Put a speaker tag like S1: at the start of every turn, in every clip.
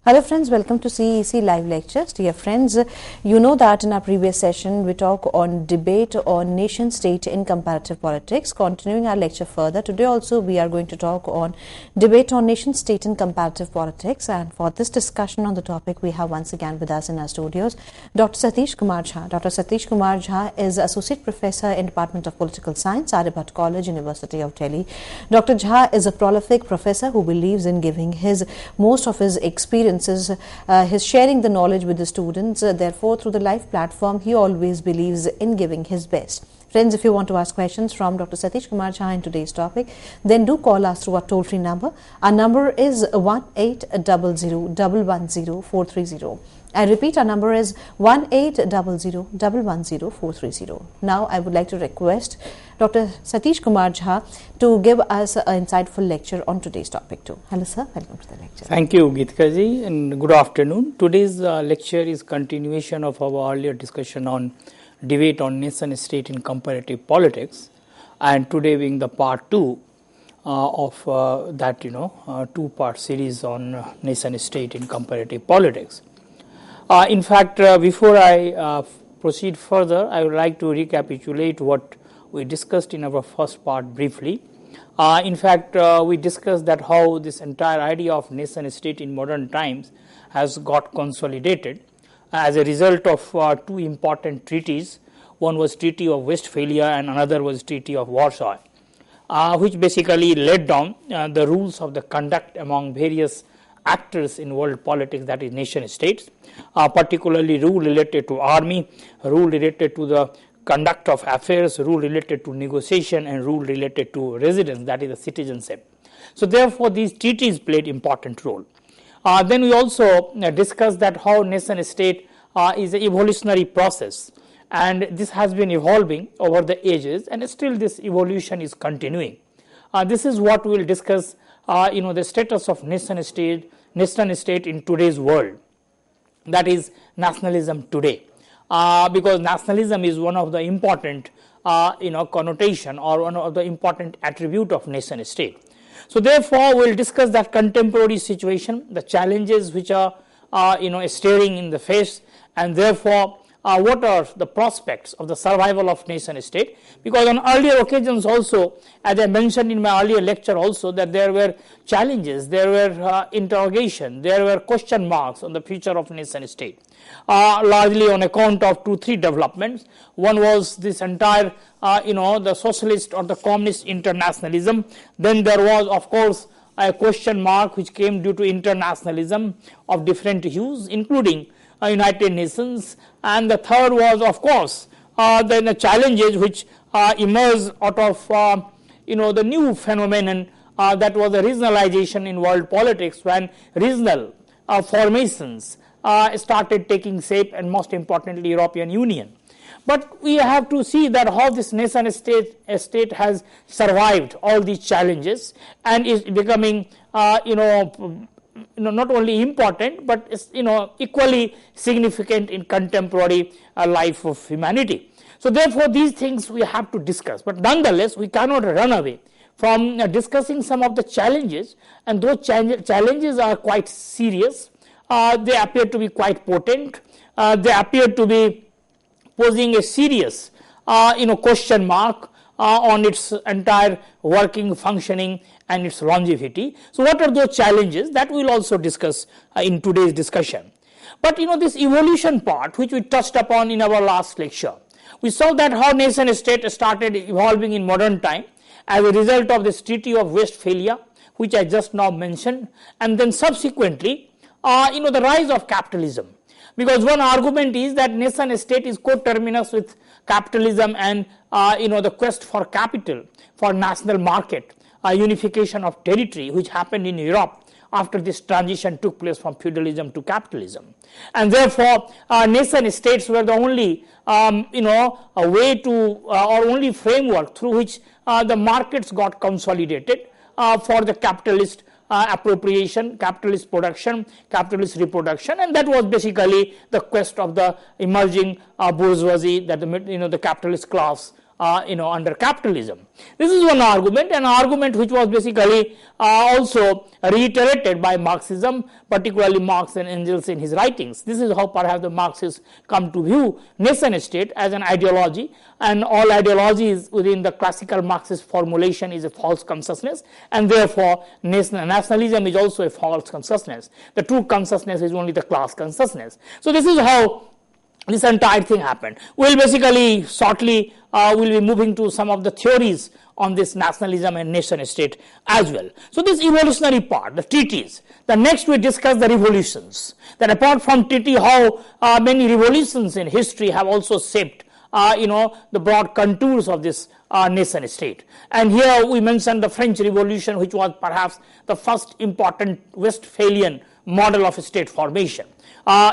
S1: Hello friends, welcome to CEC live lectures. Dear friends, you know that in our previous session we talk on debate on nation state in comparative politics. Continuing our lecture further, today also we are going to talk on debate on nation state in comparative politics, and for this discussion on the topic we have once again with us in our studios Dr. Satish Kumar Jha. Dr. Satish Kumar Jha is Associate Professor in Department of Political Science, Aryabhatta College, University of Delhi. Dr. Jha is a prolific professor who believes in giving most of his experience his sharing the knowledge with the students. Therefore, through the live platform, he always believes in giving his best. Friends, if you want to ask questions from Dr. Satish Kumar Jha in today's topic, then do call us through our toll-free number. Our number is 1800-110-430. I repeat, our number is 1800-110-430. Now, I would like to request Dr. Satish Kumar Jha to give us an insightful lecture on today's topic too. Hello, sir. Welcome to the lecture.
S2: Thank you, Geetika ji, and good afternoon. Today's lecture is continuation of our earlier discussion on debate on nation state in comparative politics, and today being the part 2 of that two-part series on nation state in comparative politics. In fact, before I proceed further, I would like to recapitulate what we discussed in our first part briefly. In fact, we discussed that how this entire idea of nation state in modern times has got consolidated as a result of two important treaties. One was Treaty of Westphalia and another was Treaty of Warsaw, which basically laid down the rules of the conduct among various actors in world politics, that is nation states, particularly rule related to army, rule related to the conduct of affairs, rule related to negotiation, and rule related to residence, that is the citizenship. So therefore, these treaties played important role. Then we also discussed that how nation state is an evolutionary process, and this has been evolving over the ages, and still this evolution is continuing. This is what we will discuss, the status of nation state in today's world, that is nationalism today. Because nationalism is one of the important connotation or one of the important attribute of nation state. So therefore, we will discuss that contemporary situation, the challenges which are staring in the face, and therefore what are the prospects of the survival of nation state, because on earlier occasions also, as I mentioned in my earlier lecture also, that there were challenges, there were interrogation, there were question marks on the future of nation state, largely on account of 2-3 developments. One was this entire the socialist or the communist internationalism. Then there was, of course, a question mark which came due to internationalism of different hues, including United Nations, and the third was, of course, then the challenges which emerged out of the new phenomenon that was the regionalization in world politics, when regional formations started taking shape, and most importantly European Union. But we have to see that how this nation state has survived all these challenges and is becoming not only important, but is equally significant in contemporary life of humanity. So therefore, these things we have to discuss, but nonetheless we cannot run away from discussing some of the challenges, and those challenges are quite serious. They appear to be quite potent. They appear to be posing a serious question mark on its entire working, functioning, and its longevity. So what are those challenges that we will also discuss in today's discussion. But this evolution part, which we touched upon in our last lecture, we saw that how nation state started evolving in modern time as a result of this Treaty of Westphalia, which I just now mentioned, and then subsequently the rise of capitalism. Because one argument is that nation state is coterminous with capitalism and the quest for capital, for national market, unification of territory, which happened in Europe after this transition took place from feudalism to capitalism. And therefore, nation states were the only a way to or only framework through which the markets got consolidated for the capitalist appropriation, capitalist production, capitalist reproduction, and that was basically the quest of the emerging bourgeoisie, that the capitalist class under capitalism. This is one argument, an argument which was basically also reiterated by Marxism, particularly Marx and Engels in his writings. This is how perhaps the Marxists come to view nation state as an ideology, and all ideologies within the classical Marxist formulation is a false consciousness, and therefore nationalism is also a false consciousness. The true consciousness is only the class consciousness. So this is how this entire thing happened. We'll basically shortly we'll be moving to some of the theories on this nationalism and nation state as well. So this evolutionary part, the treaties. The next we discuss the revolutions. That apart from treaty, how many revolutions in history have also shaped the broad contours of this nation state. And here we mentioned the French Revolution, which was perhaps the first important Westphalian model of state formation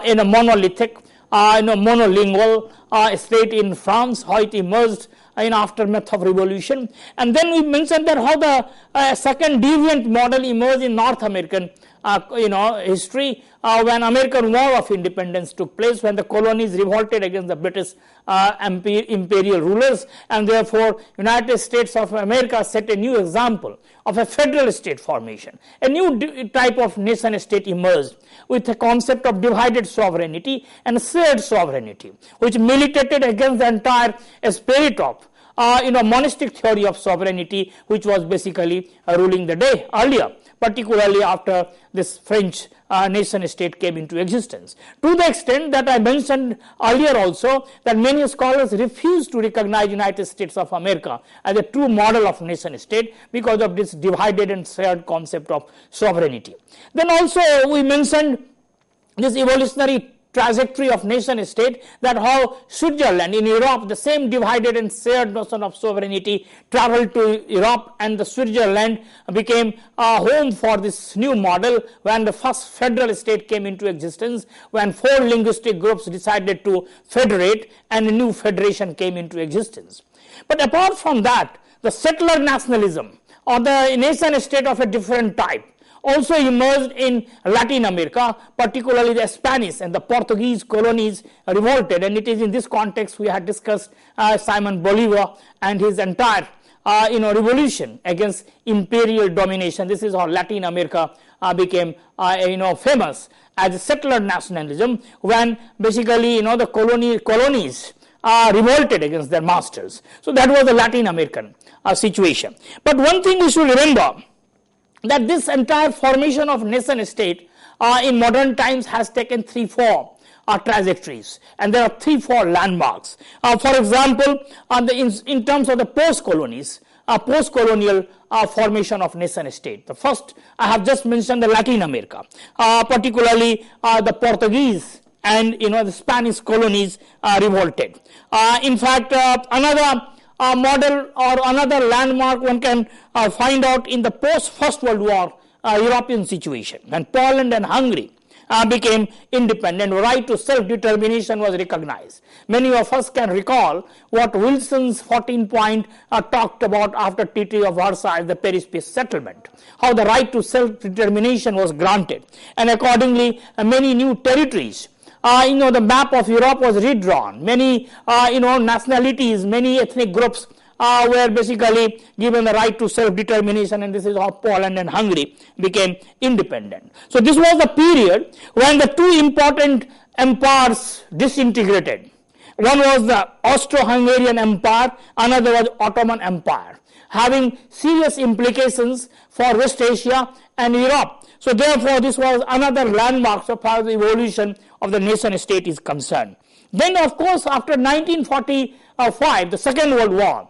S2: in a monolithic monolingual state in France, how it emerged in aftermath of revolution. And then we mentioned that how the second deviant model emerged in North American history when American War of Independence took place, when the colonies revolted against the British imperial rulers, and therefore United States of America set a new example of a federal state formation. A new type of nation state emerged with a concept of divided sovereignty and shared sovereignty, which militated against the entire spirit of monastic theory of sovereignty, which was basically ruling the day earlier, particularly after this French nation state came into existence. To the extent that I mentioned earlier also, that many scholars refuse to recognize United States of America as a true model of nation state because of this divided and shared concept of sovereignty. Then also we mentioned this evolutionary trajectory of nation state, that how Switzerland in Europe, the same divided and shared notion of sovereignty traveled to Europe, and the Switzerland became a home for this new model when the first federal state came into existence, when 4 linguistic groups decided to federate and a new federation came into existence. But apart from that, the settler nationalism or the nation state of a different type also emerged in Latin America, particularly the Spanish and the Portuguese colonies revolted, and it is in this context we had discussed Simon Bolivar and his entire revolution against imperial domination. This is how Latin America became famous as a settler nationalism, when basically the colonies revolted against their masters. So that was the Latin American situation. But one thing we should remember, that this entire formation of nation state in modern times has taken 3-4 trajectories, and there are 3-4 landmarks. For example, in terms of the post-colonial formation of nation state. The first, I have just mentioned the Latin America, particularly the Portuguese and the Spanish colonies revolted. In fact, another model or another landmark one can find out in the post-First World War European situation, when Poland and Hungary became independent. Right to self-determination was recognized. Many of us can recall what Wilson's 14-point talked about after Treaty of Versailles, the Paris Peace Settlement, how the right to self-determination was granted, and accordingly many new territories. The map of Europe was redrawn. Many, nationalities, many ethnic groups were basically given the right to self-determination, and this is how Poland and Hungary became independent. So this was the period when the 2 important empires disintegrated. One was the Austro-Hungarian Empire, another was Ottoman Empire, having serious implications for West Asia and Europe. So therefore, this was another landmark so far as the evolution of the nation state is concerned. Then, of course, after 1945, the Second World War,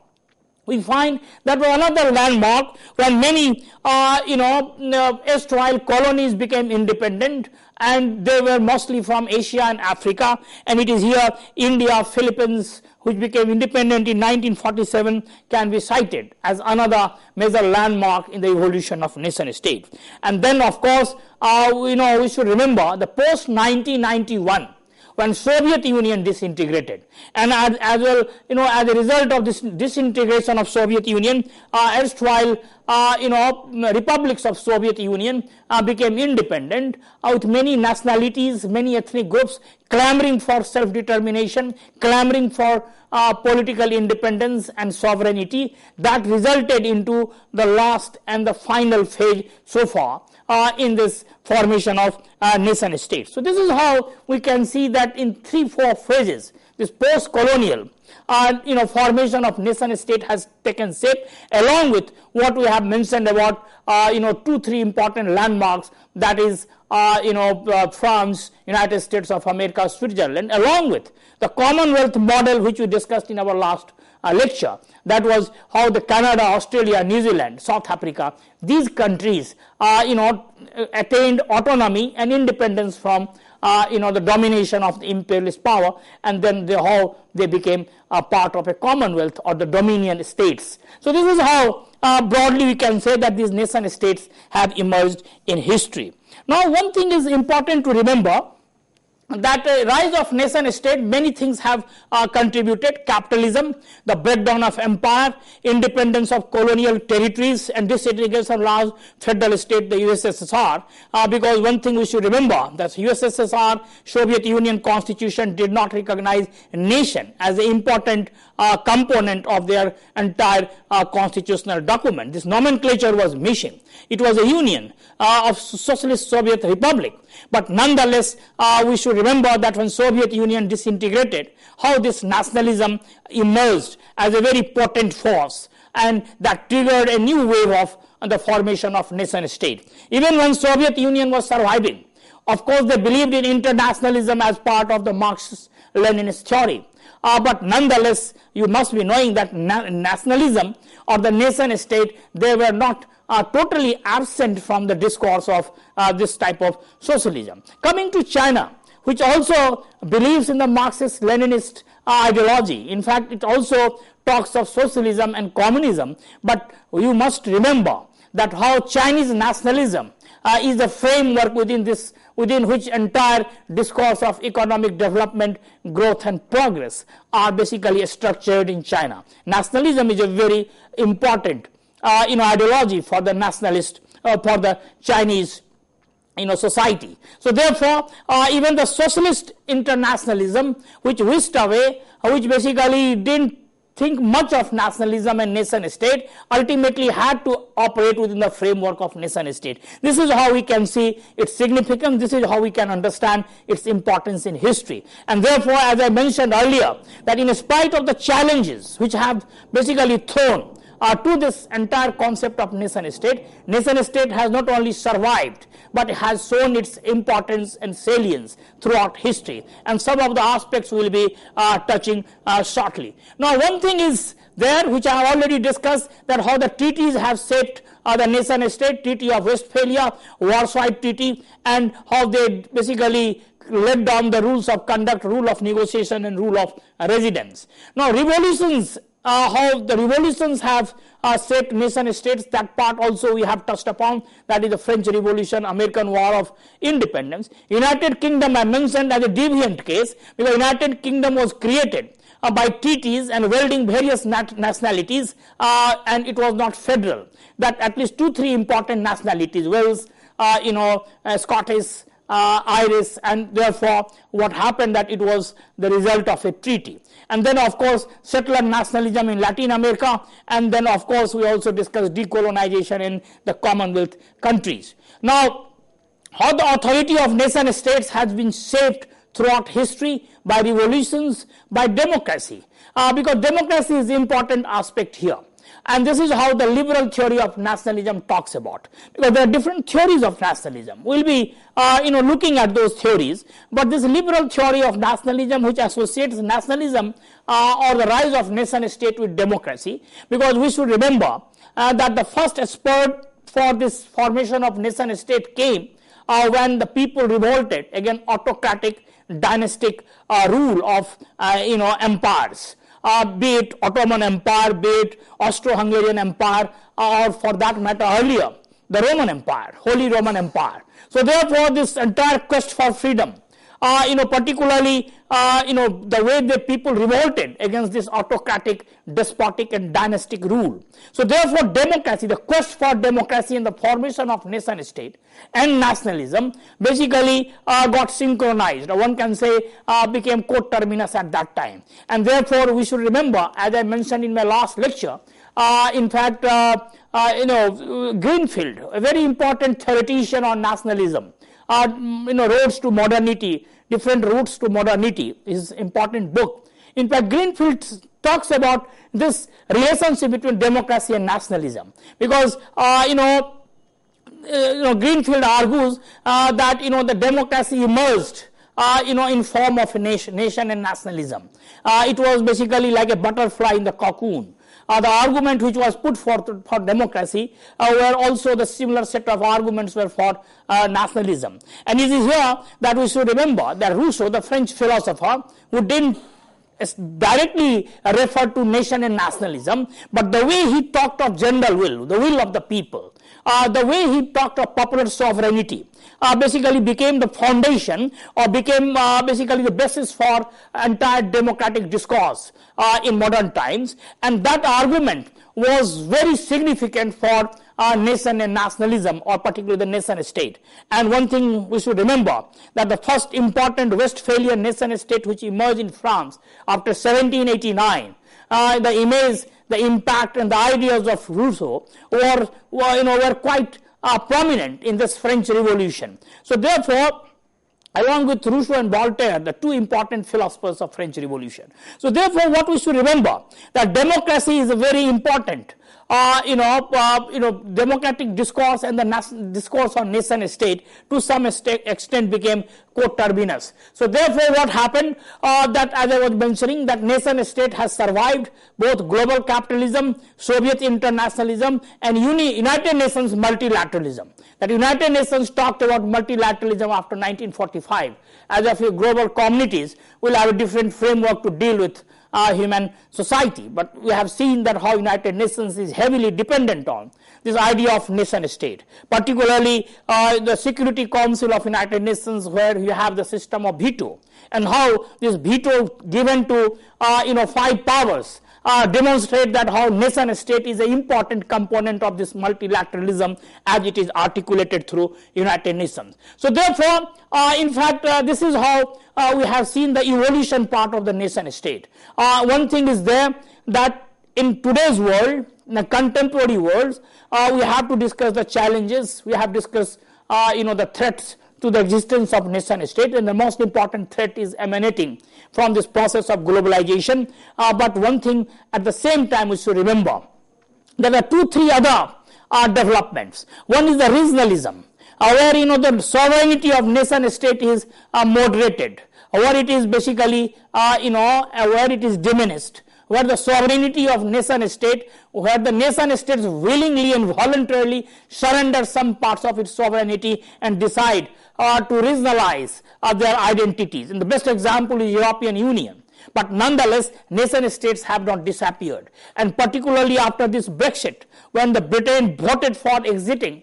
S2: we find that was another landmark when many, erstwhile colonies became independent, and they were mostly from Asia and Africa, and it is here India, Philippines, which became independent in 1947, can be cited as another major landmark in the evolution of nation state. And then, of course, we should remember the post-1991, when Soviet Union disintegrated, and as well, as a result of this disintegration of Soviet Union, erstwhile republics of Soviet Union became independent, with many nationalities, many ethnic groups clamoring for self-determination, clamoring for political independence and sovereignty. That resulted into the last and the final phase so far in this formation of nation states. So this is how we can see that in 3-4 phases, this post-colonial formation of nation state has taken shape, along with what we have mentioned about 2-3 important landmarks, that is France, United States of America, Switzerland, along with the Commonwealth model which we discussed in our last lecture. That was how the Canada, Australia, New Zealand, South Africa, these countries attained autonomy and independence from the domination of the imperialist power, and then how they became a part of a commonwealth or the dominion states. So this is how broadly we can say that these nation states have emerged in history. Now one thing is important to remember, that rise of nation state, many things have contributed: capitalism, the breakdown of empire, independence of colonial territories, and disintegration of large federal state, the USSR. Because one thing we should remember, that USSR, Soviet Union constitution did not recognize nation as an important component of their entire constitutional document. This nomenclature was missing. It was a union of Socialist Soviet Republic. But nonetheless, we should remember that when Soviet Union disintegrated, how this nationalism emerged as a very potent force, and that triggered a new wave of the formation of nation state. Even when Soviet Union was surviving, of course they believed in internationalism as part of the Marxist-Leninist theory. But nonetheless, you must be knowing that nationalism or the nation state, they were not totally absent from the discourse of this type of socialism. Coming to China, which also believes in the Marxist-Leninist ideology. In fact, it also talks of socialism and communism. But you must remember that how Chinese nationalism is a framework within which entire discourse of economic development, growth and progress are basically structured in China. Nationalism is a very important ideology for the nationalist, for the Chinese society. So therefore, even the socialist internationalism, which whisked away, which basically didn't think much of nationalism and nation state, ultimately had to operate within the framework of nation state. This is how we can see its significance. This is how we can understand its importance in history. And therefore, as I mentioned earlier, that in spite of the challenges which have basically thrown to this entire concept of nation state has not only survived, but has shown its importance and salience throughout history. And some of the aspects we will be touching shortly. Now, one thing is there which I have already discussed, that how the treaties have shaped the nation state, Treaty of Westphalia, Warsaw Treaty, and how they basically laid down the rules of conduct, rule of negotiation and rule of residence. Now, revolutions, how the revolutions have shaped nation states, that part also we have touched upon, that is the French Revolution, American War of Independence. United Kingdom I mentioned as a deviant case, because United Kingdom was created by treaties and welding various nationalities, and it was not federal. That at least 2-3 important nationalities, Wales, Scottish, Irish, and therefore what happened that it was the result of a treaty. And then of course settler nationalism in Latin America, and then of course we also discussed decolonization in the Commonwealth countries. Now, how the authority of nation states has been shaped throughout history by revolutions, by democracy, because democracy is the important aspect here. And this is how the liberal theory of nationalism talks about, because there are different theories of nationalism. We'll be looking at those theories, but this liberal theory of nationalism, which associates nationalism or the rise of nation state with democracy, because we should remember that the first spur for this formation of nation state came when the people revolted against autocratic dynastic rule of empires. Be it Ottoman Empire, be it Austro-Hungarian Empire, or for that matter earlier, the Roman Empire, Holy Roman Empire. So therefore, this entire quest for freedom particularly, the way the people revolted against this autocratic, despotic and dynastic rule. So therefore democracy, the quest for democracy and the formation of nation state and nationalism basically got synchronized, or one can say became coterminous at that time. And therefore we should remember, as I mentioned in my last lecture, in fact, Greenfield, a very important theoretician on nationalism, roads to modernity, different routes to modernity, is important book. In fact, Greenfield talks about this relationship between democracy and nationalism, because Greenfield argues that the democracy emerged in form of a nation and nationalism. It was basically like a butterfly in the cocoon. The argument which was put forth for democracy were also the similar set of arguments were for nationalism. And it is here that we should remember that Rousseau, the French philosopher, who didn't directly refer to nation and nationalism, but the way he talked of general will, the will of the people, the way he talked of popular sovereignty, basically became the foundation, or became basically the basis for entire democratic discourse in modern times. And that argument was very significant for nation and nationalism, or particularly the nation state. And one thing we should remember, that the first important Westphalia nation state which emerged in France after 1789, the image, the impact and the ideas of Rousseau were quite prominent in this French Revolution. So therefore, along with Rousseau and Voltaire, the two important philosophers of French Revolution. So therefore, what we should remember, that democracy is a very important democratic discourse, and the discourse on nation state to some extent became coterminous. So therefore what happened, that as I was mentioning, that nation state has survived both global capitalism, Soviet internationalism and United Nations multilateralism. That United Nations talked about multilateralism after 1945, as if global communities will have a different framework to deal with human society. But we have seen that how United Nations is heavily dependent on this idea of nation state, particularly the Security Council of United Nations, where you have the system of veto, and how this veto given to 5 powers demonstrate that how nation state is an important component of this multilateralism as it is articulated through United Nations. So therefore, in fact, this is how we have seen the evolution part of the nation state. One thing is there, that in today's world, in the contemporary world, we have to discuss the challenges, we have discussed the threats to the existence of nation state, and the most important threat is emanating from this process of globalization. But one thing at the same time we should remember, there are 2-3 other developments. One is the regionalism, where the sovereignty of nation state is moderated, where it is basically where it is diminished, where the sovereignty of nation state, where the nation states willingly and voluntarily surrender some parts of its sovereignty and decide to regionalize their identities. And the best example is European Union. But nonetheless, nation states have not disappeared. And particularly after this Brexit, when the Britain voted for exiting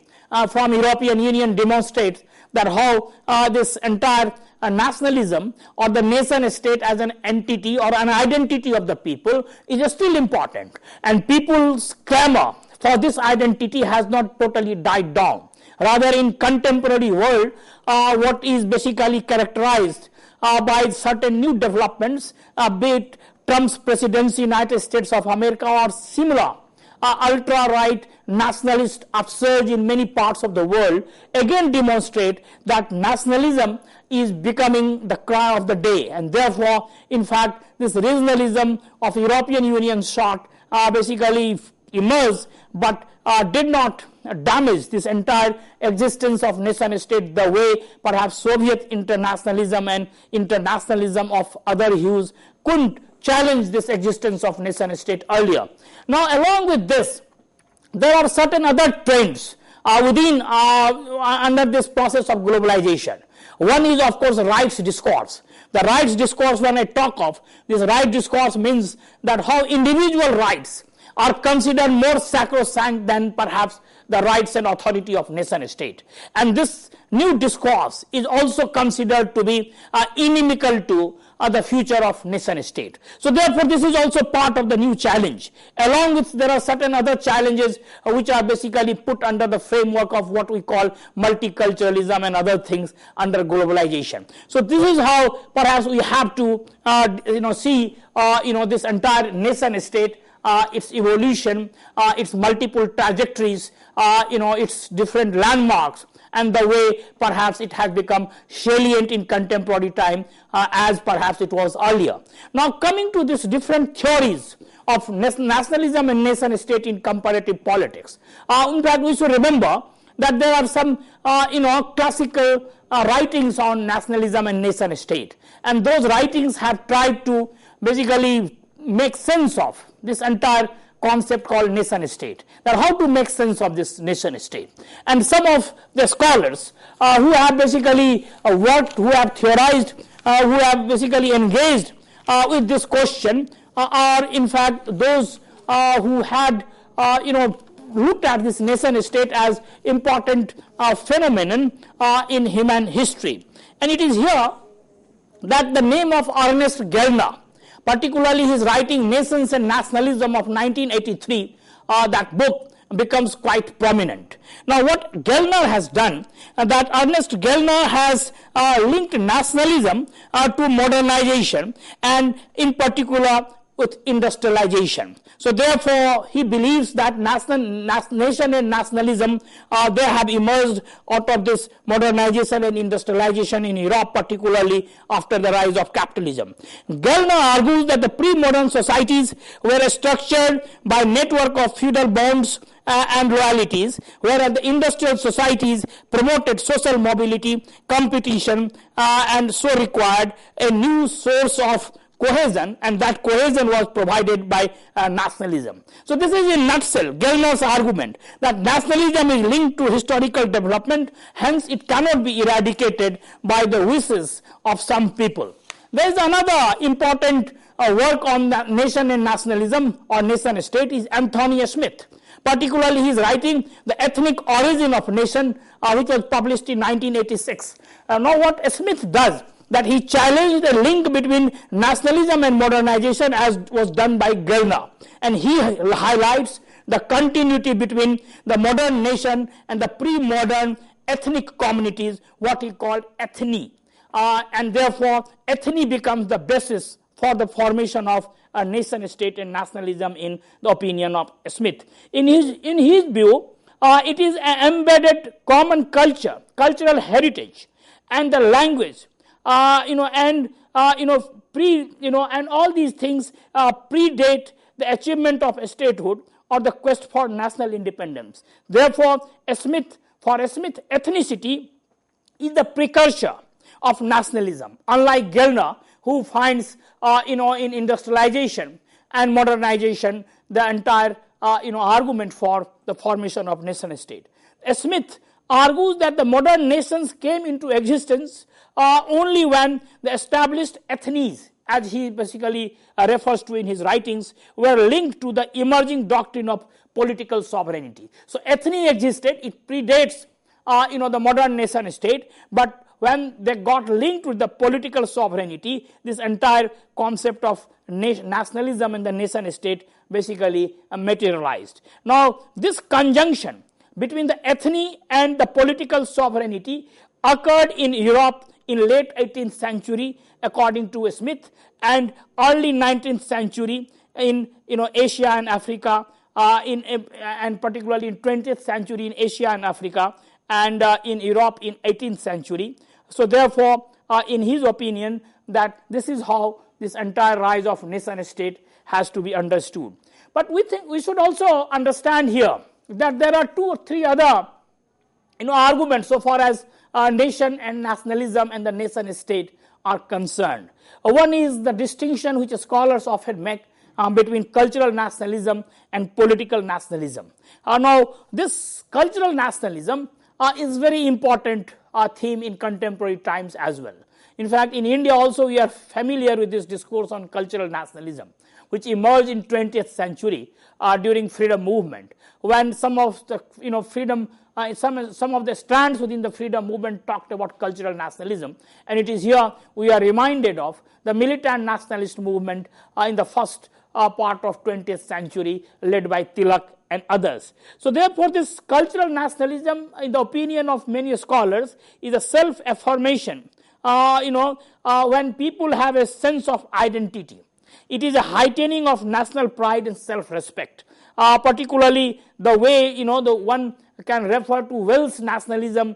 S2: from European Union, demonstrates that how this entire nationalism or the nation state as an entity or an identity of the people is still important. And people's clamor for this identity has not totally died down. Rather, in contemporary world, what is basically characterized by certain new developments, be it Trump's presidency, United States of America, or similar ultra-right nationalist upsurge in many parts of the world, again demonstrate that nationalism is becoming the cry of the day. And therefore, in fact, this regionalism of European Union sought basically emerged, but did not damage this entire existence of nation state the way perhaps Soviet internationalism and internationalism of other hues couldn't challenge this existence of nation state earlier. Now, along with this, there are certain other trends within under this process of globalization. One is, of course, rights discourse. The rights discourse, when I talk of this right discourse, means that how individual rights are considered more sacrosanct than perhaps the rights and authority of nation state. And this new discourse is also considered to be inimical to the future of nation state. So therefore, this is also part of the new challenge. Along with, there are certain other challenges which are basically put under the framework of what we call multiculturalism and other things under globalization. So this is how perhaps we have to see this entire nation state, its evolution, its multiple trajectories, its different landmarks, and the way perhaps it has become salient in contemporary time as perhaps it was earlier. Now, coming to these different theories of nationalism and nation state in comparative politics, in fact, we should remember that there are some classical writings on nationalism and nation state, and those writings have tried to basically make sense of this entire concept called nation state. Now, how to make sense of this nation state? And some of the scholars who have basically worked, who have theorized, who have basically engaged with this question are in fact those who had looked at this nation state as important phenomenon in human history. And it is here that the name of Ernest Gellner, particularly his writing Nations and Nationalism of 1983, that book becomes quite prominent. Now, what Gellner has done, that Ernest Gellner has linked nationalism to modernization, and in particular with industrialization. So therefore, he believes that nation and nationalism, they have emerged out of this modernization and industrialization in Europe, particularly after the rise of capitalism. Gellner argues that the pre-modern societies were structured by network of feudal bonds and loyalties, whereas the industrial societies promoted social mobility, competition, and so required a new source of cohesion, and that cohesion was provided by nationalism. So this is in nutshell Gellner's argument that nationalism is linked to historical development, hence it cannot be eradicated by the wishes of some people. There is another important work on the nation and nationalism or nation state is Anthony Smith. Particularly his writing The Ethnic Origin of Nation, which was published in 1986. Now what Smith does, that he challenged the link between nationalism and modernization as was done by Gellner, and he highlights the continuity between the modern nation and the pre-modern ethnic communities, what he called ethni, and therefore ethni becomes the basis for the formation of a nation state and nationalism in the opinion of Smith. In his view, it is an embedded common culture, cultural heritage, and the language, and all these things predate the achievement of statehood or the quest for national independence. Therefore, for Smith, ethnicity is the precursor of nationalism, unlike Gellner, who finds in industrialization and modernization the entire argument for the formation of nation state. Smith argues that the modern nations came into existence only when the established ethnies, as he basically refers to in his writings, were linked to the emerging doctrine of political sovereignty. So ethni existed, it predates the modern nation state, but when they got linked with the political sovereignty, this entire concept of nationalism and the nation state basically materialized. Now, this conjunction between the ethni and the political sovereignty occurred in Europe in late 18th century, according to Smith, and early 19th century in Asia and Africa, and particularly in 20th century in Asia and Africa, and in Europe in 18th century. So therefore, in his opinion, that this is how this entire rise of nation state has to be understood. But we think we should also understand here that there are 2 or 3 other arguments so far as nation and nationalism and the nation state are concerned. One is the distinction which scholars often make between cultural nationalism and political nationalism. Now, this cultural nationalism is very important theme in contemporary times as well. In fact, in India also we are familiar with this discourse on cultural nationalism. which emerged in 20th century during freedom movement, when some of the freedom some of the strands within the freedom movement talked about cultural nationalism, and it is here we are reminded of the militant nationalist movement in the first part of 20th century led by Tilak and others. So therefore, this cultural nationalism, in the opinion of many scholars, is a self-affirmation. When people have a sense of identity, it is a heightening of national pride and self-respect. Particularly the way the one can refer to Welsh nationalism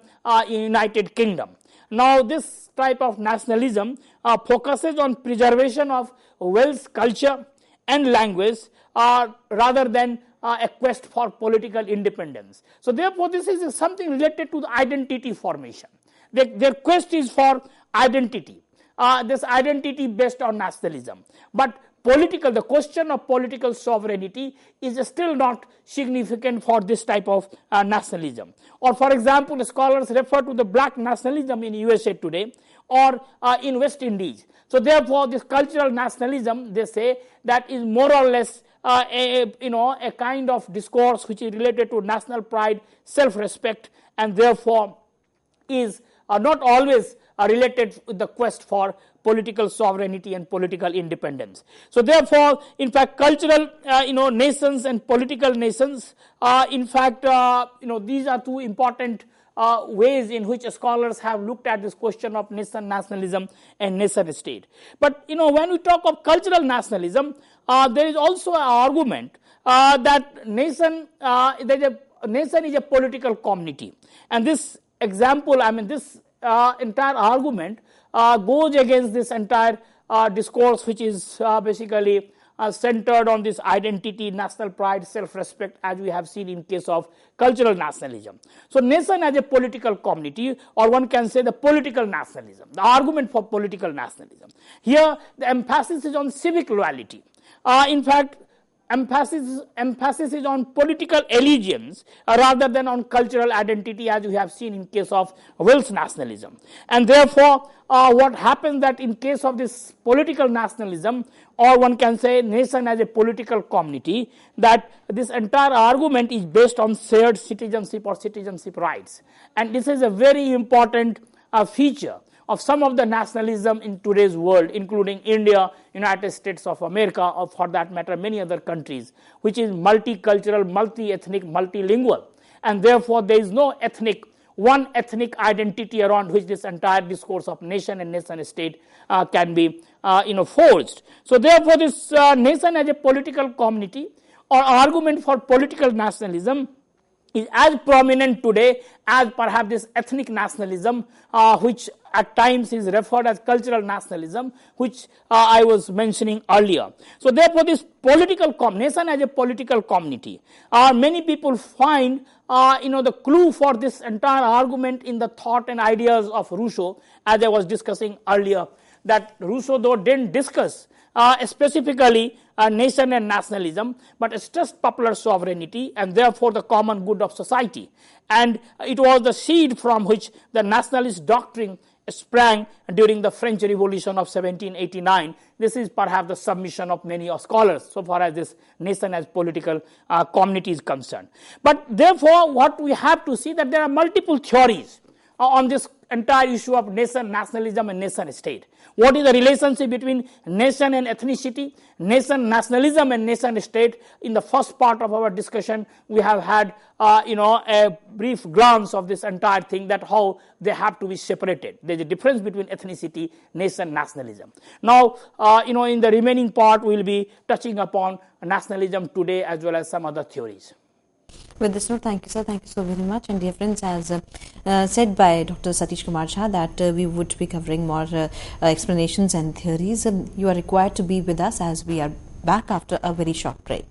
S2: in United Kingdom. Now, this type of nationalism focuses on preservation of Welsh culture and language rather than a quest for political independence. So therefore, this is something related to the identity formation. Their quest is for identity, this identity based on nationalism. But the question of political sovereignty is still not significant for this type of nationalism. Or for example, scholars refer to the black nationalism in USA today or in West Indies. So therefore, this cultural nationalism, they say, that is more or less a kind of discourse which is related to national pride, self-respect, and therefore is not always related with the quest for political sovereignty and political independence. So therefore, in fact, cultural nations and political nations, in fact, these are two important ways in which scholars have looked at this question of nation nationalism and nation state. But when we talk of cultural nationalism, there is also an argument that nation is a political community, and this example, this entire argument goes against this entire discourse, which is basically centered on this identity, national pride, self-respect, as we have seen in case of cultural nationalism. So nation as a political community, or one can say the political nationalism, the argument for political nationalism. Here the emphasis is on civic loyalty. In fact, emphasis is on political allegiance rather than on cultural identity, as we have seen in case of Welsh nationalism. And therefore, what happens that in case of this political nationalism, or one can say nation as a political community, that this entire argument is based on shared citizenship or citizenship rights. And this is a very important feature of some of the nationalism in today's world, including India, United States of America, or for that matter many other countries, which is multicultural, multi-ethnic, multilingual, and therefore there is no one ethnic identity around which this entire discourse of nation and nation state can be forged. So therefore, this nation as a political community or argument for political nationalism is as prominent today as perhaps this ethnic nationalism, which at times is referred as cultural nationalism, which I was mentioning earlier. So therefore, this political nation as a political community, many people find the clue for this entire argument in the thought and ideas of Rousseau, as I was discussing earlier, that Rousseau though didn't discuss specifically nation and nationalism, but stressed popular sovereignty and therefore the common good of society. And it was the seed from which the nationalist doctrine sprang during the French Revolution of 1789. This is perhaps the submission of many scholars so far as this nation as political community is concerned. But therefore, what we have to see that there are multiple theories on this entire issue of nation, nationalism and nation state. What is the relationship between nation and ethnicity, nation, nationalism and nation state? In the first part of our discussion, we have had a brief glance of this entire thing, that how they have to be separated. There is a difference between ethnicity, nation, nationalism. Now, in the remaining part, we will be touching upon nationalism today as well as some other theories.
S1: With this note, thank you, sir. Thank you so very much. And dear friends, as said by Dr. Satish Kumar Jha, that we would be covering more explanations and theories. You are required to be with us as we are back after a very short break.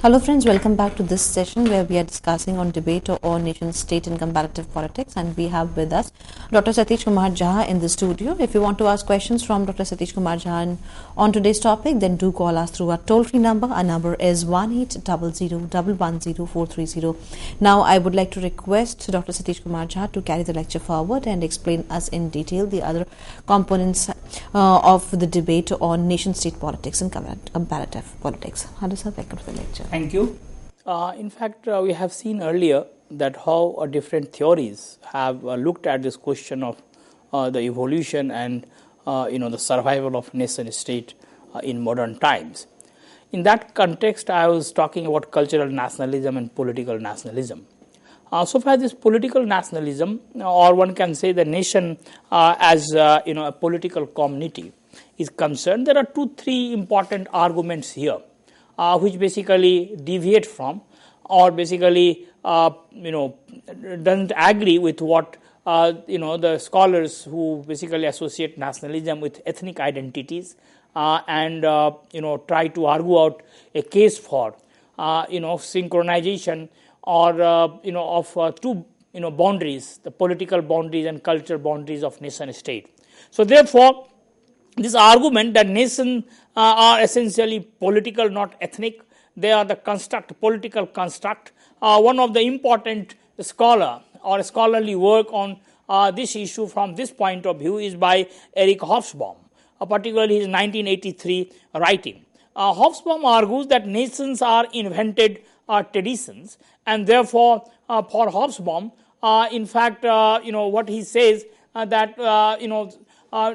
S1: Hello friends, welcome back to this session where we are discussing on debate on nation state and comparative politics, and we have with us Dr. Satish Kumar Jha in the studio. If you want to ask questions from Dr. Satish Kumar Jha on today's topic, then do call us through our toll-free number. Our number is 1800110430. Now I would like to request Dr. Satish Kumar Jha to carry the lecture forward and explain us in detail the other components of the debate on nation state politics and comparative politics. Hello sir, welcome to the lecture.
S2: Thank you. In fact, we have seen earlier that how different theories have looked at this question of the evolution and the survival of nation state in modern times. In that context, I was talking about cultural nationalism and political nationalism. So far, this political nationalism, or one can say the nation as a political community, is concerned, there are 2-3 important arguments here. Which basically deviate from, or basically doesn't agree with what the scholars who basically associate nationalism with ethnic identities and try to argue out a case for synchronization or of two boundaries, the political boundaries and cultural boundaries of nation state. So therefore, this argument that nations are essentially political, not ethnic, they are the construct, political construct. One of the important scholar or scholarly work on this issue from this point of view is by Eric Hobsbawm, particularly his 1983 writing. Hobsbawm argues that nations are invented traditions, and therefore for Hobsbawm, in fact, what he says that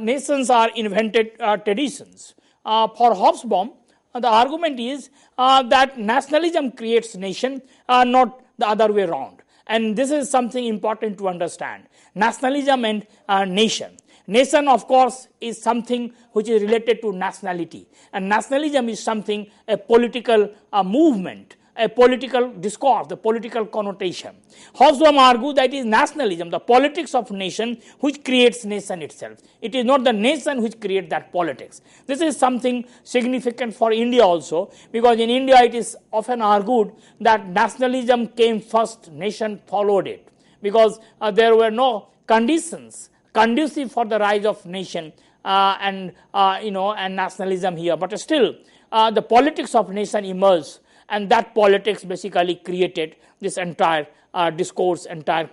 S2: nations are invented traditions. For Hobsbawm, the argument is that nationalism creates nation, not the other way around. And this is something important to understand. Nationalism and nation. Nation, of course, is something which is related to nationality. And nationalism is something, a political movement, a political discourse, the political connotation. Hobsbawm argues that it is nationalism, the politics of nation, which creates nation itself. It is not the nation which creates that politics. This is something significant for India also, because in India it is often argued that nationalism came first, nation followed it, because there were no conditions conducive for the rise of nation and nationalism here. But still, the politics of nation emerged. And that politics basically created this entire discourse, entire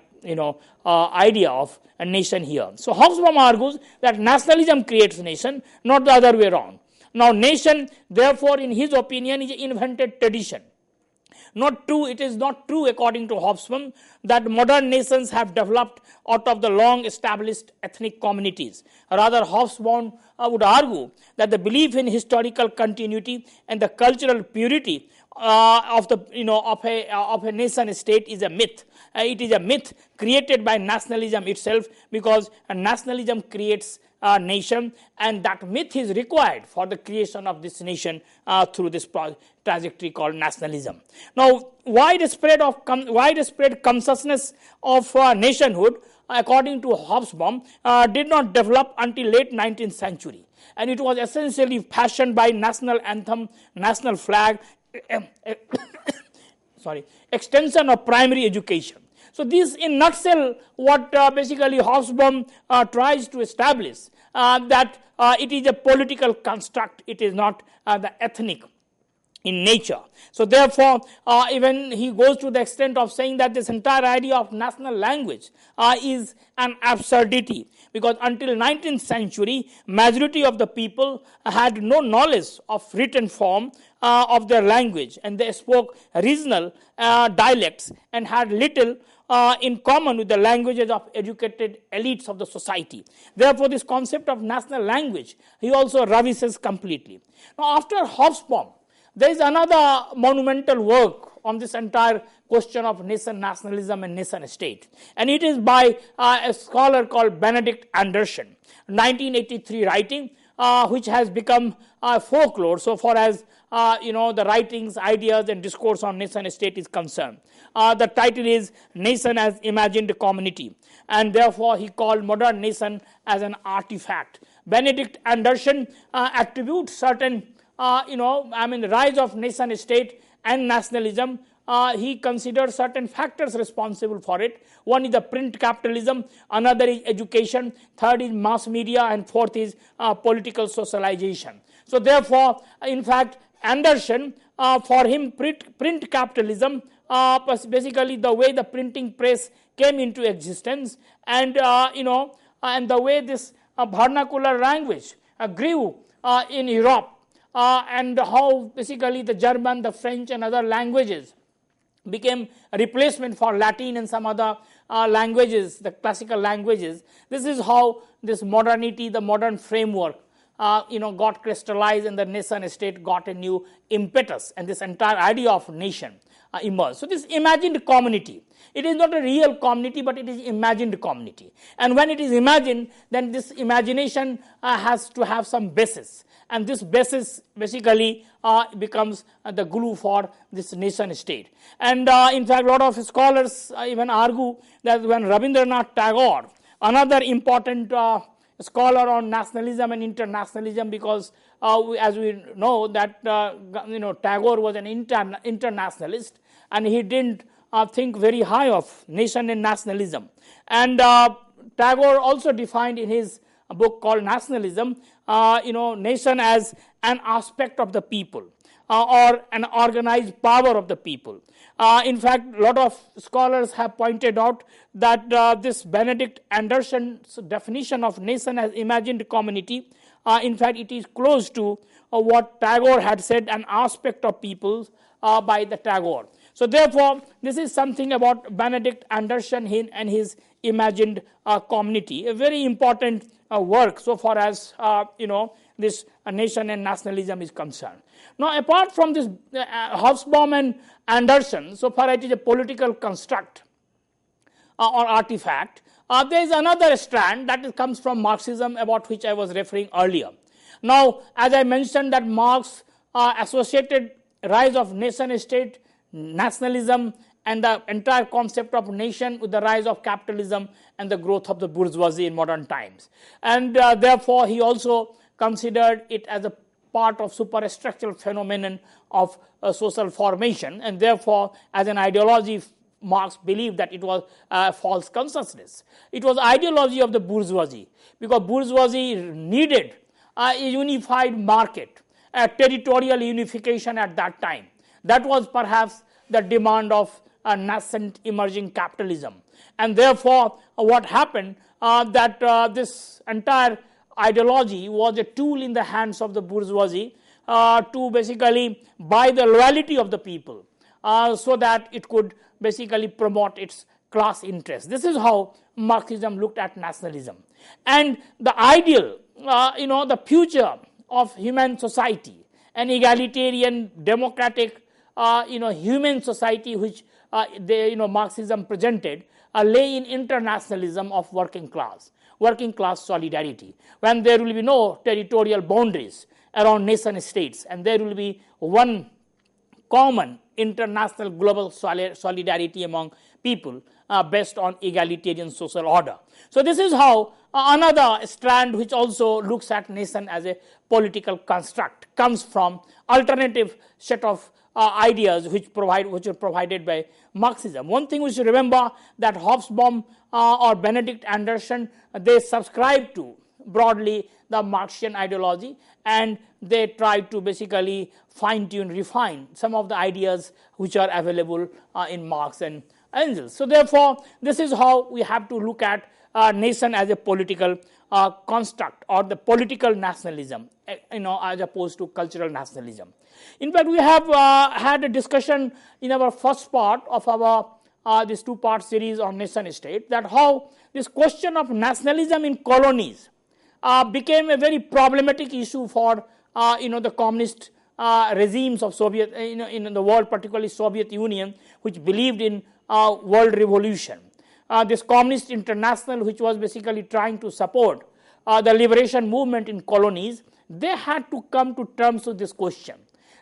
S2: idea of a nation here. So Hobsbawm argues that nationalism creates nation, not the other way around. Now nation, therefore, in his opinion, is an invented tradition. Not true, it is not true according to Hobsbawm that modern nations have developed out of the long established ethnic communities. Rather, Hobsbawm would argue that the belief in historical continuity and the cultural purity of a nation state is a myth. It is a myth created by nationalism itself, because nationalism creates a nation, and that myth is required for the creation of this nation through this trajectory called nationalism. Now, widespread consciousness of nationhood, according to Hobsbawm, did not develop until late 19th century, and it was essentially fashioned by national anthem, national flag, extension of primary education. So this, in nutshell, what basically Hobsbawm tries to establish, that it is a political construct, it is not the ethnic in nature. So therefore, even he goes to the extent of saying that this entire idea of national language is an absurdity, because until 19th century, majority of the people had no knowledge of written form of their language, and they spoke regional dialects and had little in common with the languages of educated elites of the society. Therefore, this concept of national language he also revises completely. Now, after Hobsbawm, there is another monumental work on this entire question of nation nationalism and nation state, and it is by a scholar called Benedict Anderson, 1983 writing, which has become folklore so far as the writings, ideas and discourse on nation state is concerned. The title is Nation as Imagined Community, and therefore he called modern nation as an artifact. Benedict Anderson attributes certain the rise of nation state and nationalism. He considers certain factors responsible for it. One is the print capitalism, another is education, third is mass media, and fourth is political socialization. So therefore, in fact, Anderson, for him, print capitalism, basically the way the printing press came into existence, and and the way this vernacular language grew in Europe, and how basically the German, the French and other languages became a replacement for Latin and some other languages, the classical languages. This is how this modernity, the modern framework, got crystallized, and the nation state got a new impetus, and this entire idea of nation emerged. So this imagined community, it is not a real community, but it is imagined community. And when it is imagined, then this imagination has to have some basis. And this basis basically becomes the glue for this nation state. And in fact, a lot of scholars even argue that when Rabindranath Tagore, another important scholar on nationalism and internationalism, because as we know that Tagore was an internationalist, and he didn't think very high of nation and nationalism. And Tagore also defined in his book called Nationalism, nation as an aspect of the people, or an organized power of the people. In fact, a lot of scholars have pointed out that this Benedict Anderson's definition of nation as imagined community, in fact, it is close to what Tagore had said, an aspect of people by the Tagore. So therefore, this is something about Benedict Anderson and his imagined community, a very important work so far as this nation and nationalism is concerned. Now, apart from this Hobsbawm and Anderson, so far it is a political construct or artifact, there is another strand that comes from Marxism, about which I was referring earlier. Now, as I mentioned, that Marx associated rise of nation state, nationalism, and the entire concept of nation with the rise of capitalism and the growth of the bourgeoisie in modern times. And therefore, he also considered it as a part of superstructural phenomenon of social formation, and therefore, as an ideology, Marx believed that it was a false consciousness. It was ideology of the bourgeoisie, because bourgeoisie needed a unified market, a territorial unification at that time. That was perhaps the demand of nascent emerging capitalism. And therefore, what happened that this entire ideology was a tool in the hands of the bourgeoisie to basically buy the loyalty of the people, so that it could basically promote its class interests. This is how Marxism looked at nationalism. And the ideal, the future of human society, an egalitarian, democratic, human society which Marxism presented, lay in internationalism of working class solidarity, when there will be no territorial boundaries around nation states, and there will be one common international global solidarity among people based on egalitarian social order. So this is how another strand which also looks at nation as a political construct comes from alternative set of ideas which are provided by Marxism. One thing we should remember, that Hobsbawm or Benedict Anderson, they subscribe to broadly the Marxian ideology, and they try to basically fine-tune, refine some of the ideas which are available in Marx and Engels. So therefore, this is how we have to look at nation as a political construct, or the political nationalism, as opposed to cultural nationalism. In fact, we have had a discussion in our first part of our this two-part series on nation state, that how this question of nationalism in colonies became a very problematic issue for the communist regimes of Soviet in the world, particularly Soviet Union, which believed in world revolution. This Communist International, which was basically trying to support the liberation movement in colonies, they had to come to terms with this question,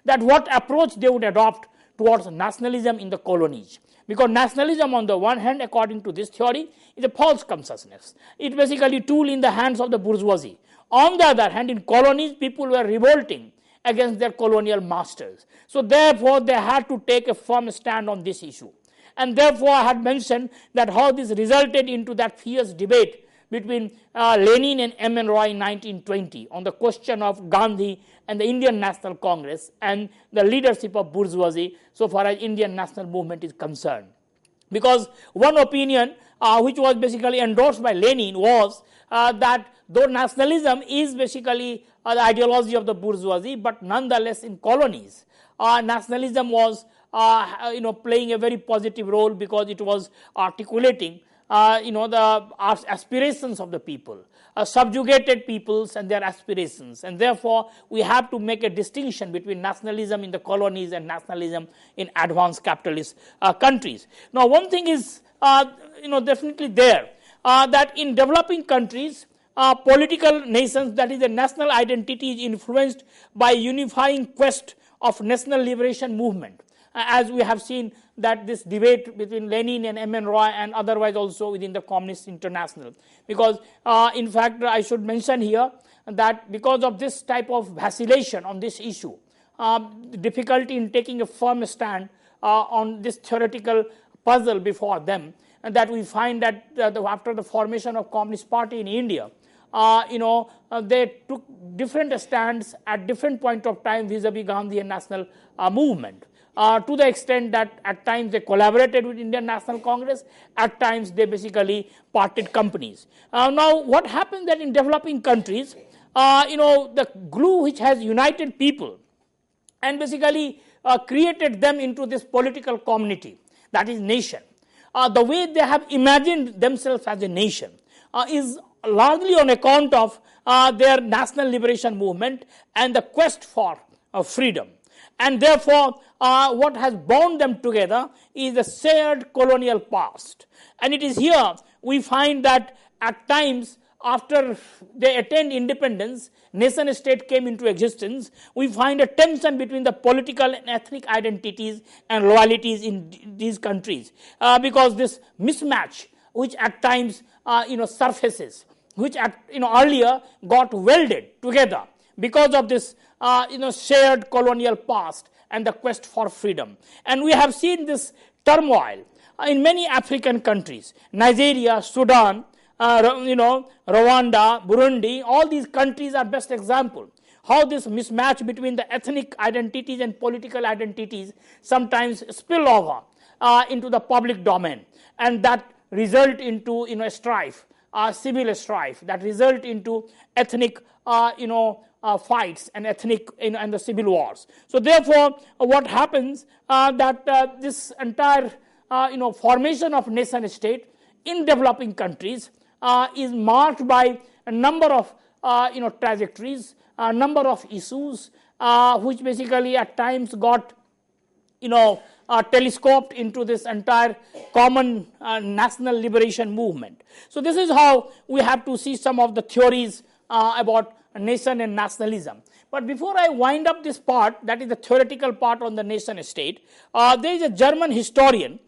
S2: that what approach they would adopt towards nationalism in the colonies. Because nationalism, on the one hand, according to this theory, is a false consciousness. It basically a tool in the hands of the bourgeoisie. On the other hand, in colonies, people were revolting against their colonial masters. So therefore, they had to take a firm stand on this issue. And therefore, I had mentioned that how this resulted into that fierce debate between Lenin and M.N. Roy in 1920 on the question of Gandhi and the Indian National Congress and the leadership of bourgeoisie so far as Indian national movement is concerned. Because one opinion which was basically endorsed by Lenin was that though nationalism is basically the ideology of the bourgeoisie, but nonetheless in colonies, nationalism was playing a very positive role because it was articulating the aspirations of the people, subjugated peoples and their aspirations, and therefore we have to make a distinction between nationalism in the colonies and nationalism in advanced capitalist countries. Now, one thing is definitely there that in developing countries, political nations, that is the national identity, is influenced by unifying quest of national liberation movement. As we have seen that this debate between Lenin and M.N. Roy and otherwise also within the Communist International. Because in fact, I should mention here that because of this type of vacillation on this issue, difficulty in taking a firm stand on this theoretical puzzle before them, and that we find that after the formation of Communist Party in India, they took different stands at different point of time vis-a-vis Gandhi and national movement. To the extent that at times they collaborated with Indian National Congress, at times they basically parted companies. Now, what happens that in developing countries, the glue which has united people and basically created them into this political community, that is nation, the way they have imagined themselves as a nation is largely on account of their national liberation movement and the quest for freedom. And therefore, what has bound them together is the shared colonial past. And it is here we find that at times after they attained independence, nation state came into existence, we find a tension between the political and ethnic identities and loyalties in these countries. Because this mismatch, which at times surfaces, which earlier got welded together because of this shared colonial past and the quest for freedom. And we have seen this turmoil in many African countries, Nigeria, Sudan, Rwanda, Burundi. All these countries are best example how this mismatch between the ethnic identities and political identities sometimes spill over into the public domain, and that result into strife, civil strife, that result into ethnic fights and ethnic and the civil wars. So therefore, what happens that this entire formation of nation state in developing countries is marked by a number of trajectories, a number of issues which basically at times got telescoped into this entire common national liberation movement. So this is how we have to see some of the theories about nation and nationalism. But before I wind up this part, that is the theoretical part on the nation state, there is a German historian,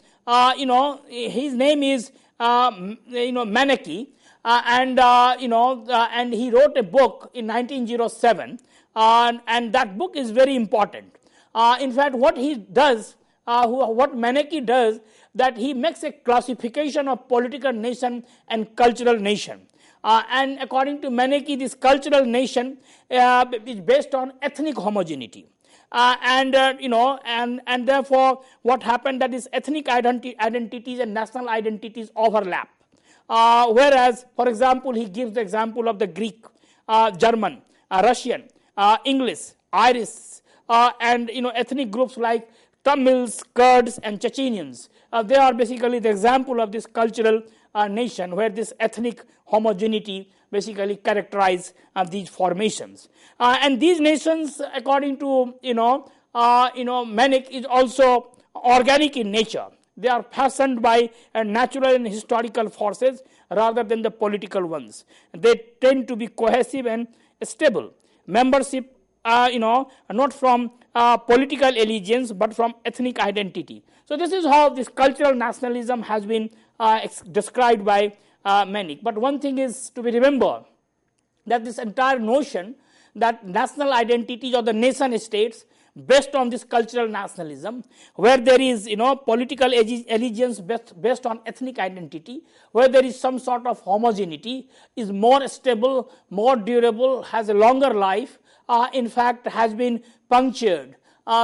S2: his name is Meinecke, and he wrote a book in 1907, and that book is very important. In fact, what he does, what Meinecke does, that he makes a classification of political nation and cultural nation. And according to Meinecke, this cultural nation is based on ethnic homogeneity. And therefore, what happened that is ethnic identities and national identities overlap. Whereas, for example, he gives the example of the Greek, German, Russian, English, Irish, and ethnic groups like Tamils, Kurds, and Chechenians. They are basically the example of this cultural nation where this ethnic homogeneity basically characterize these formations. And these nations, according to Meinecke, is also organic in nature. They are fashioned by natural and historical forces rather than the political ones. They tend to be cohesive and stable. Membership, not from political allegiance but from ethnic identity. So this is how this cultural nationalism has been described by Meinecke. But one thing is to be remembered, that this entire notion that national identities or the nation states based on this cultural nationalism, where there is political allegiance based on ethnic identity, where there is some sort of homogeneity, is more stable, more durable, has a longer life, in fact has been punctured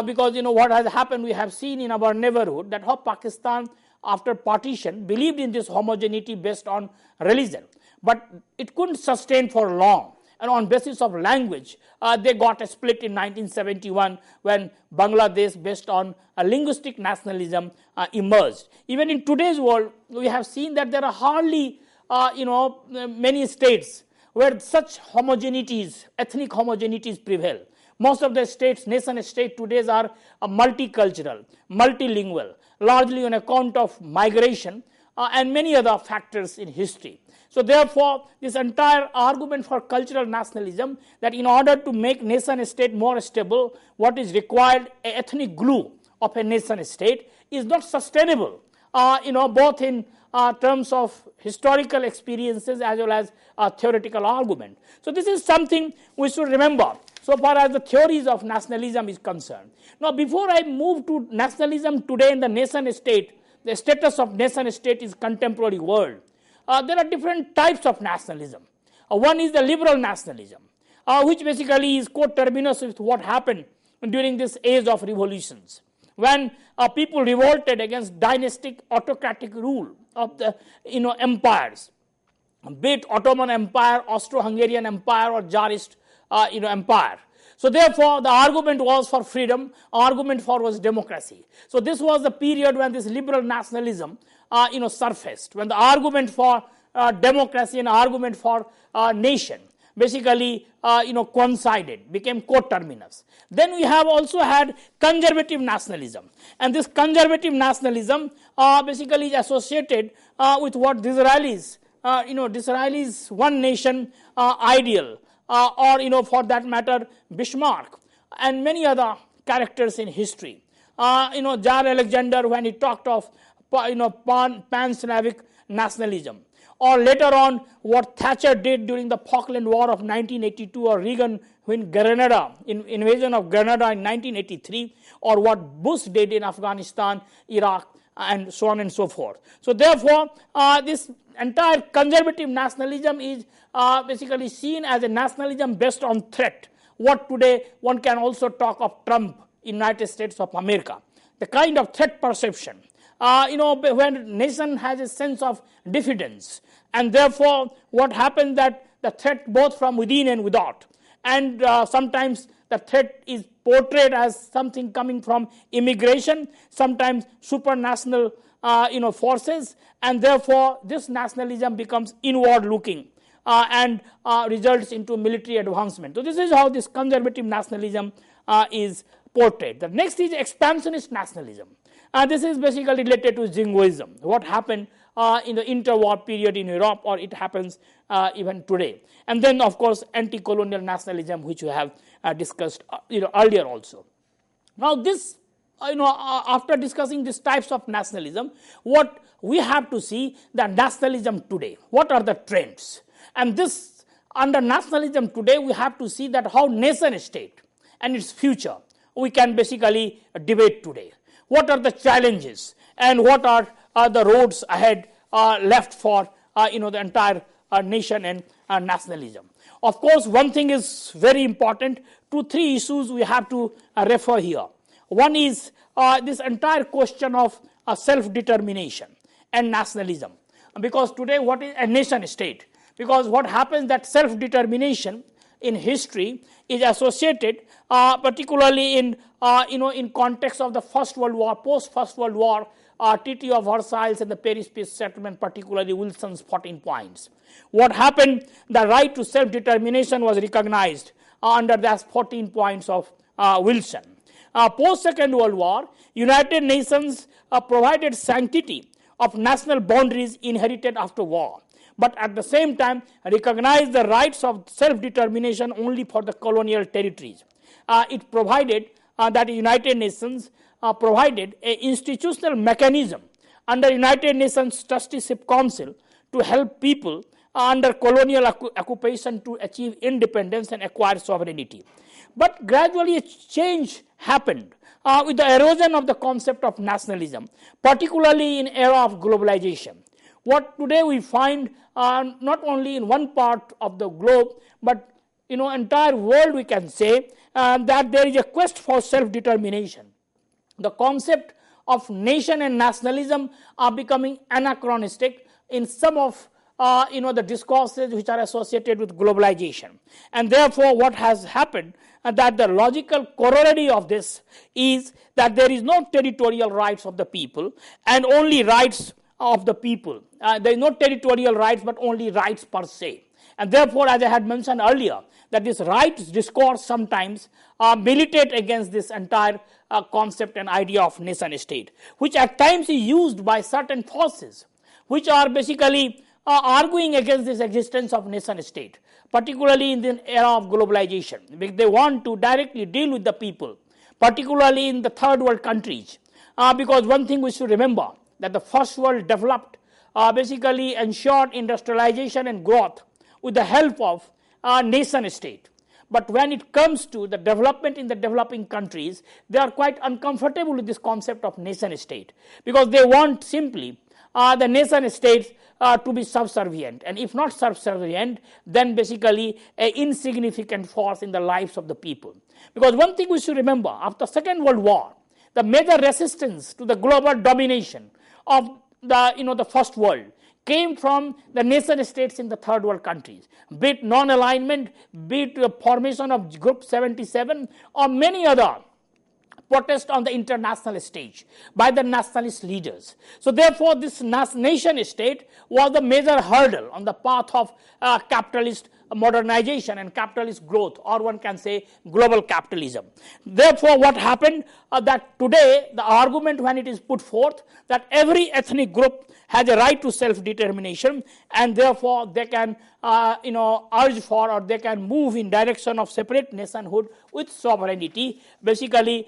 S2: because what has happened, we have seen in our neighborhood that how Pakistan after partition believed in this homogeneity based on religion, but it couldn't sustain for long. And on basis of language, they got a split in 1971 when Bangladesh, based on a linguistic nationalism, emerged. Even in today's world, we have seen that there are hardly, many states where such homogenities, ethnic homogenities prevail. Most of the states, nation states today are multicultural, multilingual, largely on account of migration and many other factors in history. So therefore, this entire argument for cultural nationalism, that in order to make nation state more stable, what is required, an ethnic glue of a nation state, is not sustainable, both in terms of historical experiences as well as theoretical argument. So this is something we should remember so far as the theories of nationalism is concerned. Now, before I move to nationalism today in the nation state, the status of nation state is contemporary world. There are different types of nationalism. One is the liberal nationalism, which basically is coterminous with what happened during this age of revolutions, when people revolted against dynastic autocratic rule of the empires, be it Ottoman Empire, Austro-Hungarian Empire, or Tsarist empire. So therefore, the argument was for freedom, argument for was democracy. So this was the period when this liberal nationalism surfaced, when the argument for democracy and argument for nation basically coincided, became coterminous. Then we have also had conservative nationalism, and this conservative nationalism basically is associated with what Disraeli's Disraeli's one nation ideal, or for that matter Bismarck and many other characters in history. Jan Alexander, when he talked of pan-Slavic nationalism, or later on what Thatcher did during the Falkland War of 1982, or Reagan when Grenada, invasion of Grenada in 1983, or what Bush did in Afghanistan, Iraq, and so on and so forth. So therefore, this entire conservative nationalism is basically seen as a nationalism based on threat. What today one can also talk of Trump, United States of America, the kind of threat perception. When nation has a sense of diffidence, and therefore what happens that the threat both from within and without, and sometimes the threat is portrayed as something coming from immigration, sometimes supranational forces, and therefore this nationalism becomes inward looking and results into military advancement. So this is how this conservative nationalism is portrayed. The next is expansionist nationalism. This is basically related to Jingoism, what happened in the interwar period in Europe, or it happens even today. And then, of course, anti-colonial nationalism, which we have discussed earlier also. Now, this, after discussing these types of nationalism, what we have to see the nationalism today. What are the trends? And this, under nationalism today, we have to see that how nation state and its future we can basically debate today. What are the challenges and what are the roads ahead left for the entire nation and nationalism? Of course, one thing is very important. 2-3 issues we have to refer here. One is this entire question of self-determination and nationalism, because today what is a nation state? Because what happens that self-determination in history is associated particularly in in context of the First World War, post-First World War, Treaty of Versailles and the Paris Peace Settlement, particularly Wilson's 14 points. What happened? The right to self-determination was recognized under the 14 points of Wilson. Post-Second World War, United Nations provided sanctity of national boundaries inherited after war, but at the same time recognized the rights of self-determination only for the colonial territories. It provided that the United Nations provided an institutional mechanism under United Nations Trusteeship Council to help people under colonial occupation to achieve independence and acquire sovereignty. But gradually a change happened with the erosion of the concept of nationalism, particularly in era of globalization. What today we find not only in one part of the globe, but entire world, we can say that there is a quest for self-determination. The concept of nation and nationalism are becoming anachronistic in some of the discourses which are associated with globalization. And therefore what has happened, that the logical corollary of this is that there is no territorial rights of the people and only rights of the people. There is no territorial rights but only rights per se. And therefore, as I had mentioned earlier, that this rights discourse sometimes militate against this entire concept and idea of nation state, which at times is used by certain forces which are basically arguing against this existence of nation state, particularly in the era of globalization. They want to directly deal with the people, particularly in the third world countries, because one thing we should remember, that the first world developed, basically ensured industrialization and growth with the help of nation state. But when it comes to the development in the developing countries, they are quite uncomfortable with this concept of nation state, because they want simply the nation states to be subservient, and if not subservient, then basically an insignificant force in the lives of the people. Because one thing we should remember, after Second World War, the major resistance to the global domination of the first world came from the nation states in the third world countries, be it non-alignment, be it the formation of Group 77, or many other protest on the international stage by the nationalist leaders. So therefore this nation state was the major hurdle on the path of capitalist modernization and capitalist growth, or one can say global capitalism. Therefore what happened, that today the argument when it is put forth that every ethnic group has a right to self-determination, and therefore they can urge for, or they can move in direction of separate nationhood with sovereignty. Basically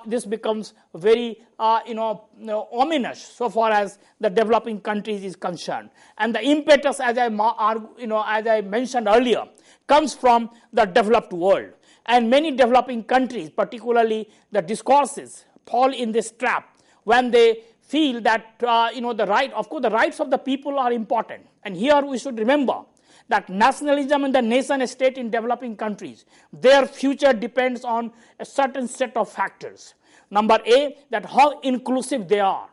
S2: this becomes very ominous so far as the developing countries is concerned, and the impetus, as I mentioned earlier, comes from the developed world, and many developing countries, particularly the discourses, fall in this trap when they feel that the rights of the people are important. And here we should remember that nationalism and the nation state in developing countries, their future depends on a certain set of factors. Number A, that how inclusive they are,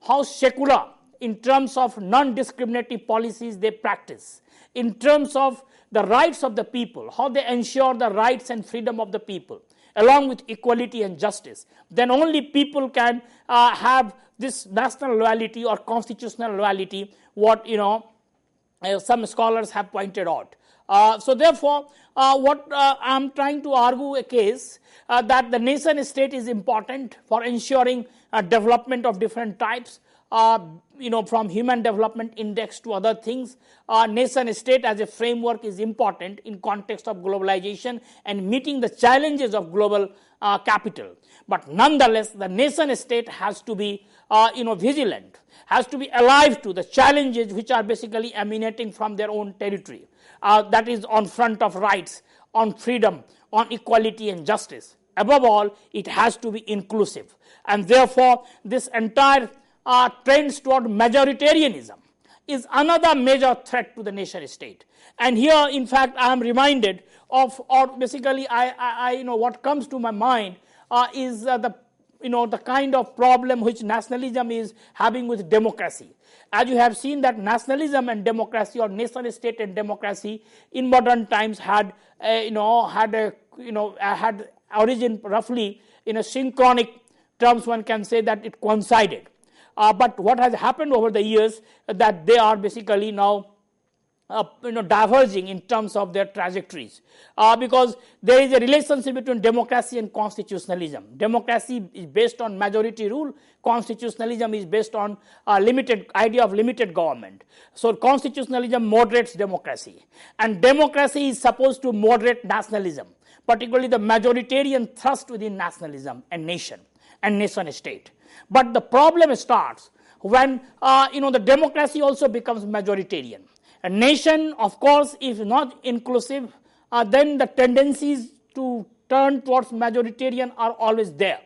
S2: how secular in terms of non-discriminatory policies they practice, in terms of the rights of the people, how they ensure the rights and freedom of the people, along with equality and justice. Then only people can have this national loyalty or constitutional loyalty, what some scholars have pointed out. So therefore, what I am trying to argue a case that the nation state is important for ensuring development of different types, from human development index to other things. Nation state as a framework is important in context of globalization and meeting the challenges of global capital. But nonetheless, the nation state has to be vigilant, has to be alive to the challenges which are basically emanating from their own territory. That is on front of rights, on freedom, on equality and justice. Above all, it has to be inclusive. And therefore, this entire trends toward majoritarianism is another major threat to the nation state. And here, in fact, I am reminded of, or basically, I what comes to my mind is the the kind of problem which nationalism is having with democracy. As you have seen that nationalism and democracy, or nation state and democracy in modern times had origin roughly in a synchronic terms. One can say that it coincided. But what has happened over the years that they are basically now diverging in terms of their trajectories, because there is a relationship between democracy and constitutionalism. Democracy is based on majority rule. Constitutionalism is based on idea of limited government. So constitutionalism moderates democracy, and democracy is supposed to moderate nationalism, particularly the majoritarian thrust within nationalism and nation state. But the problem starts when the democracy also becomes majoritarian. A nation, of course, if not inclusive, then the tendencies to turn towards majoritarian are always there.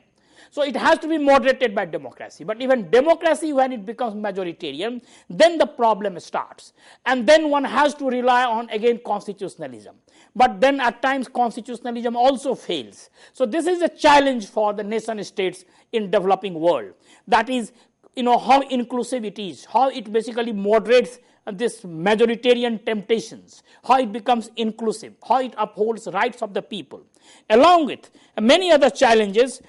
S2: So it has to be moderated by democracy. But even democracy, when it becomes majoritarian, then the problem starts. And then one has to rely on, again, constitutionalism. But then at times constitutionalism also fails. So this is a challenge for the nation states in developing world. That is, how inclusive it is, how it basically moderates this majoritarian temptations, how it becomes inclusive, how it upholds rights of the people, along with many other challenges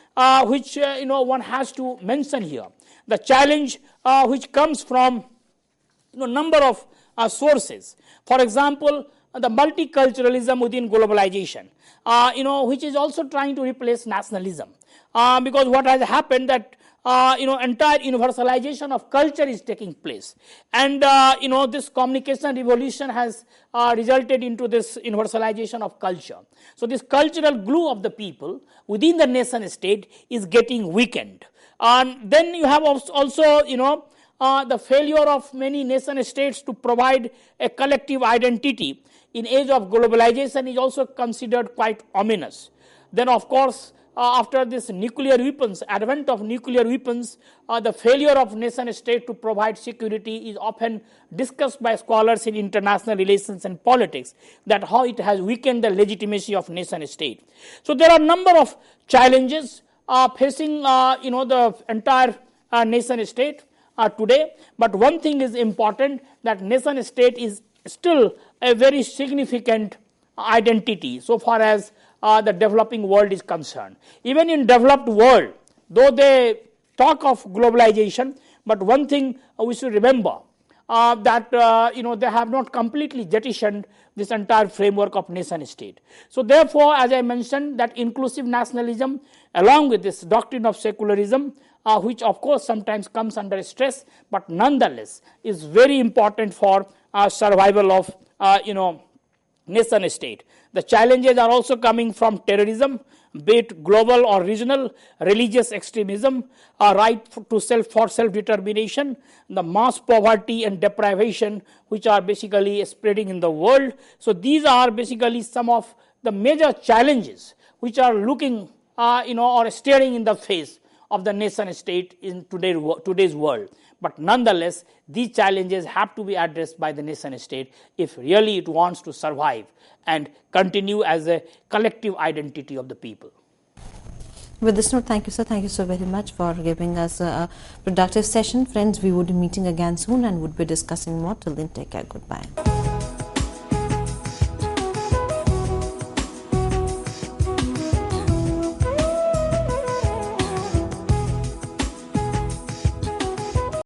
S2: which one has to mention here. The challenge which comes from number of sources. For example, the multiculturalism within globalization, which is also trying to replace nationalism, because what has happened that entire universalization of culture is taking place, and this communication revolution has resulted into this universalization of culture. So this cultural glue of the people within the nation state is getting weakened. And then you have also the failure of many nation states to provide a collective identity in age of globalization is also considered quite ominous. Then of course, after this nuclear weapons, advent of nuclear weapons, the failure of nation state to provide security is often discussed by scholars in international relations and politics, that how it has weakened the legitimacy of nation state. So there are a number of challenges facing the entire nation state today. But one thing is important, that nation state is still a very significant identity so far as the developing world is concerned. Even in developed world, though they talk of globalization, but one thing we should remember that they have not completely jettisoned this entire framework of nation state. So therefore, as I mentioned, that inclusive nationalism along with this doctrine of secularism, which of course sometimes comes under stress, but nonetheless is very important for survival of nation state. The challenges are also coming from terrorism, be it global or regional, religious extremism, right to self-determination, the mass poverty and deprivation which are basically spreading in the world. So these are basically some of the major challenges which are looking or staring in the face of the nation state in today's world. But nonetheless, these challenges have to be addressed by the nation state if really it wants to survive and continue as a collective identity of the people.
S1: With this note, thank you, sir. Thank you so very much for giving us a productive session. Friends, we would be meeting again soon and would be discussing more. Till then, take care. Goodbye.